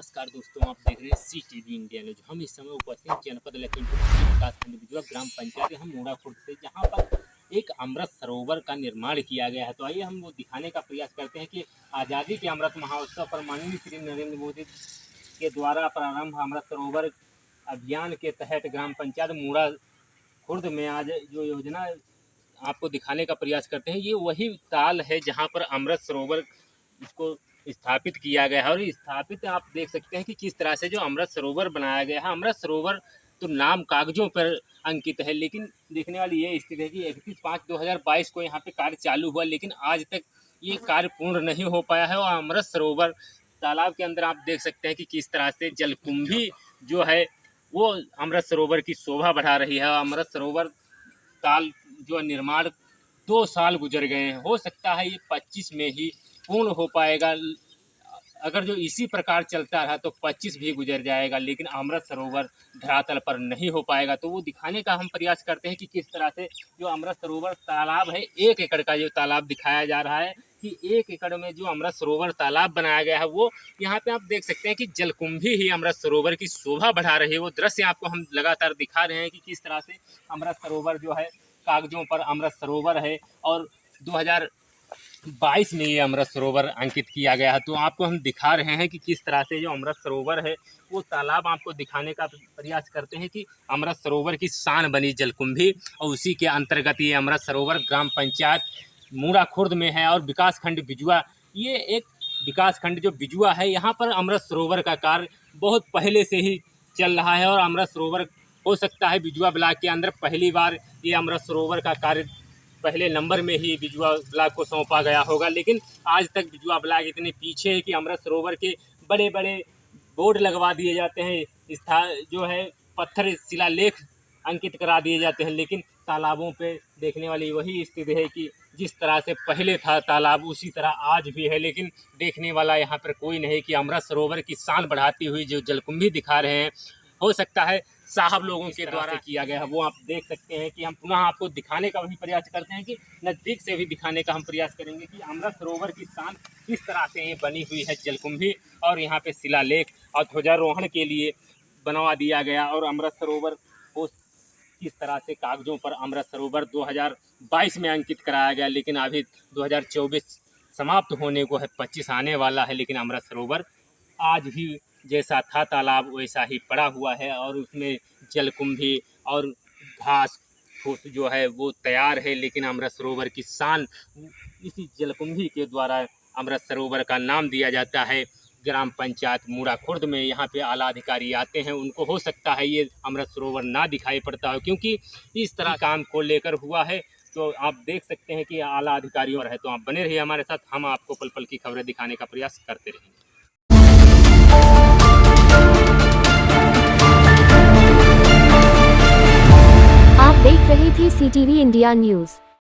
नमस्कार दोस्तों, आप देख रहे हैं CTV इंडिया न्यूज। हम इस समय उपस्थित जनपद लखीमपुर विकासखंड बिजुआ ग्राम पंचायत हम मोड़ा खुर्द से, जहां पर एक अमृत सरोवर का निर्माण किया गया है। तो आइए हम वो दिखाने का प्रयास करते हैं कि आज़ादी के अमृत महोत्सव पर माननीय श्री नरेंद्र मोदी के द्वारा प्रारंभ अमृत सरोवर अभियान के तहत ग्राम पंचायत मोड़ा खुर्द में आज जो योजना आपको दिखाने का प्रयास करते हैं, ये वही ताल है जहाँ पर अमृत सरोवर इसको स्थापित किया गया है। और स्थापित आप देख सकते हैं कि किस तरह से जो अमृत सरोवर बनाया गया है। अमृत सरोवर तो नाम कागजों पर अंकित है, लेकिन देखने वाली ये स्थिति है कि 31/5/2022 को यहाँ पे कार्य चालू हुआ, लेकिन आज तक ये कार्य पूर्ण नहीं हो पाया है। और अमृत सरोवर तालाब के अंदर आप देख सकते हैं कि किस तरह से जलकुंभी जो है वो अमृत सरोवर की शोभा बढ़ा रही है। अमृत सरोवर ताल जो निर्माण 2 साल गुजर गए हैं, हो सकता है ये 25 में ही पूर्ण हो पाएगा। अगर जो इसी प्रकार चलता रहा तो 25 भी गुजर जाएगा, लेकिन अमृत सरोवर धरातल पर नहीं हो पाएगा। तो वो दिखाने का हम प्रयास करते हैं कि किस तरह से जो अमृत सरोवर तालाब है, 1 एकड़ का जो तालाब दिखाया जा रहा है कि 1 एकड़ में जो अमृत सरोवर तालाब बनाया गया है, वो यहाँ पे आप देख सकते हैं कि जलकुंभी ही अमृत सरोवर की शोभा बढ़ा रही है। वो दृश्य आपको हम लगातार दिखा रहे हैं कि किस तरह से अमृत सरोवर जो है कागजों पर अमृत सरोवर है और 2022 में ये अमृत सरोवर अंकित किया गया है। तो आपको हम दिखा रहे हैं कि किस तरह से जो अमृत सरोवर है वो तालाब आपको दिखाने का प्रयास करते हैं कि अमृत सरोवर की शान बनी जलकुंभी, और उसी के अंतर्गत ये अमृत सरोवर ग्राम पंचायत मोड़ा खुर्द में है। और विकासखंड बिजुआ, ये एक विकासखंड जो बिजुआ है, यहाँ पर अमृत सरोवर का कार्य बहुत पहले से ही चल रहा है। और अमृत सरोवर हो सकता है बिजुआ ब्लॉक के अंदर पहली बार ये अमृत सरोवर का कार्य पहले नंबर में ही बिजुआ ब्लॉक को सौंपा गया होगा, लेकिन आज तक बिजुआ ब्लॉक इतने पीछे है कि अमृत सरोवर के बड़े बड़े बोर्ड लगवा दिए जाते हैं, जो है पत्थर शिलालेख अंकित करा दिए जाते हैं, लेकिन तालाबों पे देखने वाली वही स्थिति है कि जिस तरह से पहले था तालाब उसी तरह आज भी है। लेकिन देखने वाला यहाँ पर कोई नहीं कि अमृत सरोवर की शान बढ़ाती हुई जो जलकुंभी दिखा रहे हैं, हो सकता है साहब लोगों के द्वारा किया गया है। वो आप देख सकते हैं कि हम पुनः आपको दिखाने का भी प्रयास करते हैं कि नज़दीक से भी दिखाने का हम प्रयास करेंगे कि अमृत सरोवर की शान किस तरह से ये बनी हुई है जलकुंभी। और यहाँ पे शिलालेख और ध्वजारोहण के लिए बनवा दिया गया। और अमृत सरोवर को किस तरह से कागजों पर अमृत सरोवर 2022 में अंकित कराया गया, लेकिन अभी 2024 समाप्त होने को है, 25 आने वाला है, लेकिन अमृत सरोवर आज भी जैसा था तालाब वैसा ही पड़ा हुआ है। और उसमें जलकुंभी और घास फूस जो है वो तैयार है, लेकिन अमृत सरोवर की शान इसी जलकुंभी के द्वारा अमृत सरोवर का नाम दिया जाता है। ग्राम पंचायत मोड़ा खुर्द में यहाँ पे आला अधिकारी आते हैं, उनको हो सकता है ये अमृत सरोवर ना दिखाई पड़ता हो, क्योंकि इस तरह काम को लेकर हुआ है। तो आप देख सकते हैं कि आला अधिकारियों है। तो आप बने रहिए हमारे साथ, हम आपको पल पल की खबरें दिखाने का प्रयास करते रहेंगे। आप देख रहे थे CTV इंडिया न्यूज।